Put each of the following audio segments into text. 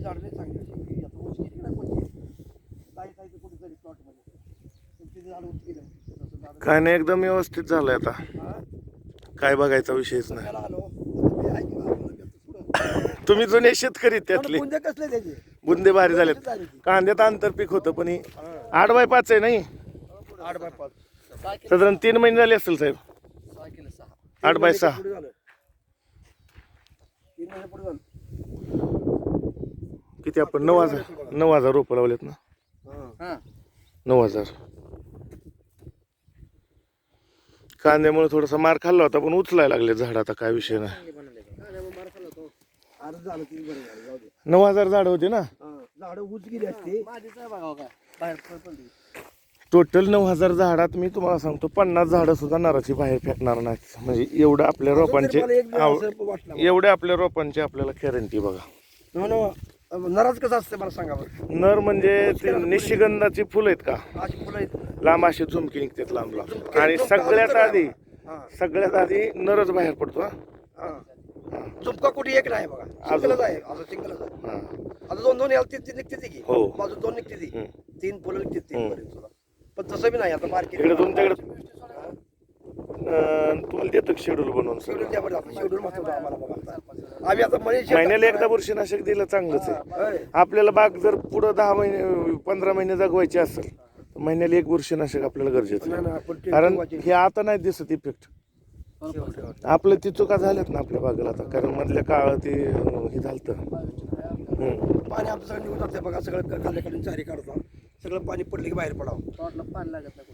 झाड नाही चांगली अशी आता उंच केली ना कोणती जायचं कुठेतरी प्लॉटमध्ये तिथे झाड उंच केलं तसं झाड काय नाही, एकदम व्यवस्थित झालंय आता. हा काय बघायचा विषयच नाही. त्याला आलो आता ते ऐक ना पुढं तुम्ही जुने शेतकरी त्यातले. बुंदे कसले त्याचे बुंदे भारी झालेत. कांद्यात आंतरपीक होतं पण हे 8x5 आहे नाही, 8x5 साधारण 3 महिने झाले असेल साहेब. 6 किलो 6 8x6. 3 महिने पुढे झालं किती आपण 9,000 रोपं लावलेत ना. हा 9,000. कांद्यामुळे थोडासा मार खाल्ला होता पण उचलायला लागले झाड. आता काय विषय नाही. आज झालं ती बरं झालं जाऊ दे 9,000 झाड होते ना. झाडं उच गेली असते माझीच आहे बघा काय बाहेर पडली टोटल 9,000 झाडात मी तुम्हाला सांगतो 50 झाडं सुद्धा नाराची बाहेर फेकणार नाहीत. म्हणजे एवढं आपल्या रोपांचे एवढे आपल्या रोपांची आपल्याला गॅरंटी बघा. नराज कसं असते मला सांगा बरं नर म्हणजे ते निशिगंधाची फुलं आहेत का, अशी फुलं आहेत लांब अशी झुमकी निघतात लांब लांब. आणि सगळ्यात आधी नरच बाहेर पडतो. झुमका कुठे एक नाही बघा सिंगलच आहे असं सिंगलच आहे. आता दोन याला तीन निघते की हो. बाजू 2 निघते ती 3 फुलं निघते 3 पर्यंत सुद्धा. पण तसं बी नाही आता मार्केट इकडे तुमच्याकडे तुम्हाला देतो शेड्यूल बनवून शेड्यूल सगळं. द्या बरं आता शेड्यूल महत्वाचं आम्हाला बघा आता. आम्ही आता मनीष महिन्याला एकदा बुरशीनाशक दिलं चांगलंच आहे. आपल्याला बाग जर पुढं 10 महिने 15 महिने जगवायची असेल तर महिन्याला एक बुरशीनाशक आपल्याला गरजेचं आहे. कारण हे आता नाही दिसत इफेक्ट. आपलं ती चुका झाल्यात ना आपल्या बागेला आता. कारण मधल्या काळात ते हे झालं. पाणी आमचं सगळं निघून जाते बघा सगळं खाल्ल्याकडून चारी काढतो सगळं पाणी पडले की बाहेर पडावं पाणी लागत नाही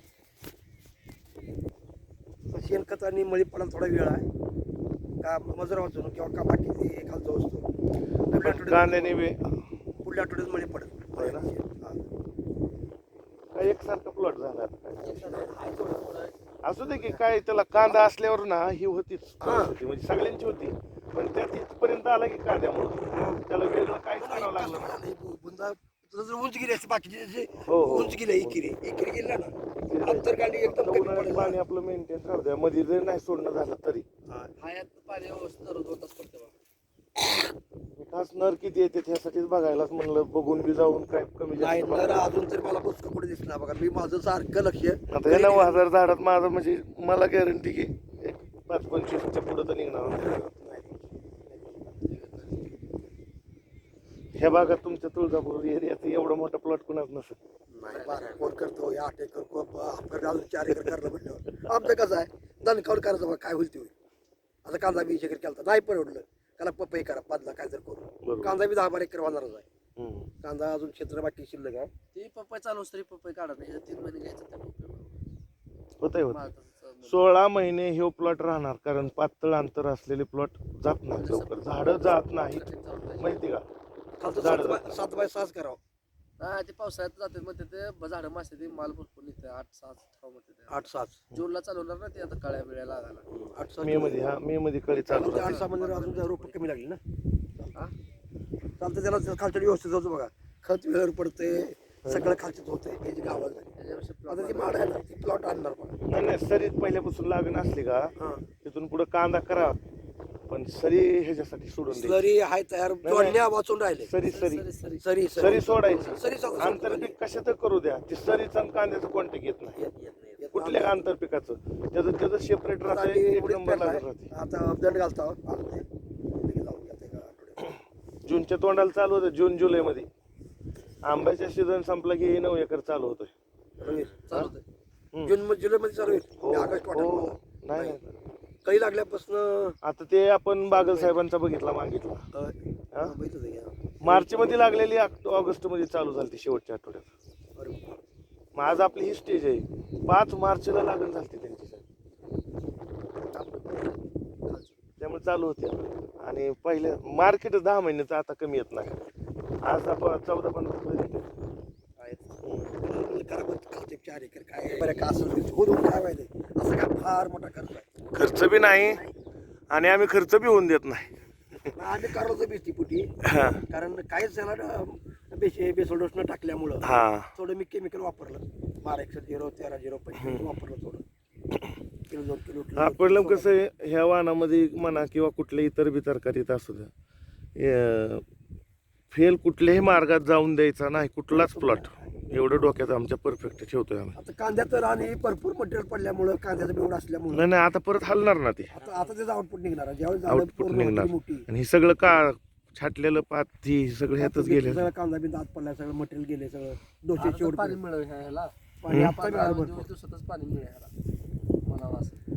शेणखत आणि मळी पडायला थोडा वेळ आहे का मजूर वाचून किंवा का बाकी खालचा असतो कांद्याने पुढल्या आठवड्यात मळी पडत काय एकसारखा प्लॉट झाला. असू दे की काय त्याला कांदा असल्यावर ना ही होतीच म्हणजे सगळ्यांची होती. पण त्या तिथपर्यंत आला की कांद्यामुळे त्याला वेगळं काहीच करावं लागलं नाही. बुंदा जर उंच गेली असते बाकीचे जसे हो. उंच गेले एकेरी गेला ना अंतर काढली एकदम कमी पडेल. पाणी आपलं मेंटेन राहू द्या. मध्ये जरी नाही सोडणं झालं तरी हायात पाणी व्यवस्थित दररोज 2 तास पडते खास नर किती येते त्यासाठीच बघायलाच म्हणलं. बघून बी जाऊन काय कमी नाही जास्त नर बघायला. अजून तरी मला पुस्तक कुठे दिसणार बघा. मी माझं सारखं लक्ष आता या 9,000 झाडात माझं म्हणजे मला गॅरंटी की 5-25च्या पुढे तर निघणार. ह्या भागात तुमच्या तुळजापूर एरियात एवढा मोठा प्लॉट कुणाच नसत. नाही 12 कोण करतो 8 एकर अजून 4 एकर करलं म्हटलं आमचं कसं आहे दणकावर करायचं बघा काय होईल ते होईल. आता कांदा 20 एकर केला नाही परवडलं त्याला पपई करा 5 काय जर करू कांदा बी 10-12 एकर होणारच आहे. कांदा अजून क्षेत्र बाकी शिल्लक आहे ती पपई चालू तरी पपई काढत नाही 3 महिने घ्यायचं होत 16 महिने हे प्लॉट राहणार. कारण पातळ अंतर असलेले प्लॉट जात नाही लवकर. झाडं जात नाही माहिती का. 7x6 करावं नाही ते पावसाळ्यात जाते मग ते झाडं मासे ते माल भरपूर निघते 8-6 मध्ये 8-7 जूनला चालवणार ना ते आता काळ्या वेळा लागायला 8-7 मे मध्ये कळी चालू 8-6 मध्ये अजून रोप कमी लागली ना चालतं त्याला खालच्या व्यवस्थित होतं बघा. खत वेळेवर पडते सगळं खालच्याच होतंय त्याची गावात झाली. आता ती माड आहे ना ती प्लॉट आणणार बघा. नाही सरीत पहिल्यापासून लागण असली का तिथून पुढे कांदा करा पण सरी ह्याच्यासाठी सोडून सरी हाय तयार जोडण्या वाचून राहिले सरी सोडायची. आंतरपीक कशाचं करू द्या ती सरीचं आणि कांद्याचं कॉन्टॅक्ट येत नाही कुठल्या आंतरपिकाचं त्याचं सेपरेट राहते. एक नंबर लागत राहते. आता दंड घालता जूनच्या तोंडाला चालू होतं. जून जुलै मध्ये आंब्याच्या सीझन संपला की 9 एकर चालू होतोय. जून जुलै मध्ये चालू होईल ऑगस्ट नाही काही लागल्यापासून आता ते आपण बागल साहेबांचा बघितला मागितला मार्च मध्ये लागलेली ऑगस्ट मध्ये चालू झाली शेवटच्या आठवड्यात. मग आज आपली ही स्टेज आहे 5 मार्चला लागण झाली त्यांची त्यामुळे चालू होते. आणि पहिले मार्केट 10 महिन्याचं आता कमी येत नाही. आज आपण 14-15 4 एकर काय बरं का असं काय माहिती असं काय फार मोठा खर्च आहे. खर्च बी नाही आणि आम्ही खर्च बी होऊन देत नाही. आम्ही करतो बेस्ती पुटी कारण काहीच त्याला बेसोल डोस न टाकल्यामुळं थोडं मी केमिकल वापरलं मारेक्सर 0-13-0 वापरलं थोडं किलो 2 किलो. आपलं कसं आहे ह्या वाहनामध्ये म्हणा किंवा कुठल्या इतर बी तरकारीत असू द्या फेल कुठल्याही मार्गात जाऊन द्यायचा नाही कुठलाच प्लॉट. एवढं डोक्यात आमच्या परफेक्ट ठेवतोय आम्ही. आता कांद्याचं रान हे भरपूर मटेरियल पडल्यामुळं कांद्याचं बेवड असल्यामुळे नाही नाही आता परत हलणार ना ते आता त्याचं आउटपुट निघणार ज्यावेळेस झाडं आउटपुट पूर्ण निघणार. होतील मोठी आणि हे सगळं का छाटलेलं पाती सगळं ह्यातच गेले. सगळं कांदा बिंदा आत पडला सगळं मटेरियल गेले सगळं डोसे आता शेवट पाणी मिळेल ह्याला पाणी आता पाणी मिळालं दिवस भरपूर. दिवसातच पाणी मिळेल ह्याला म्हणावं असं.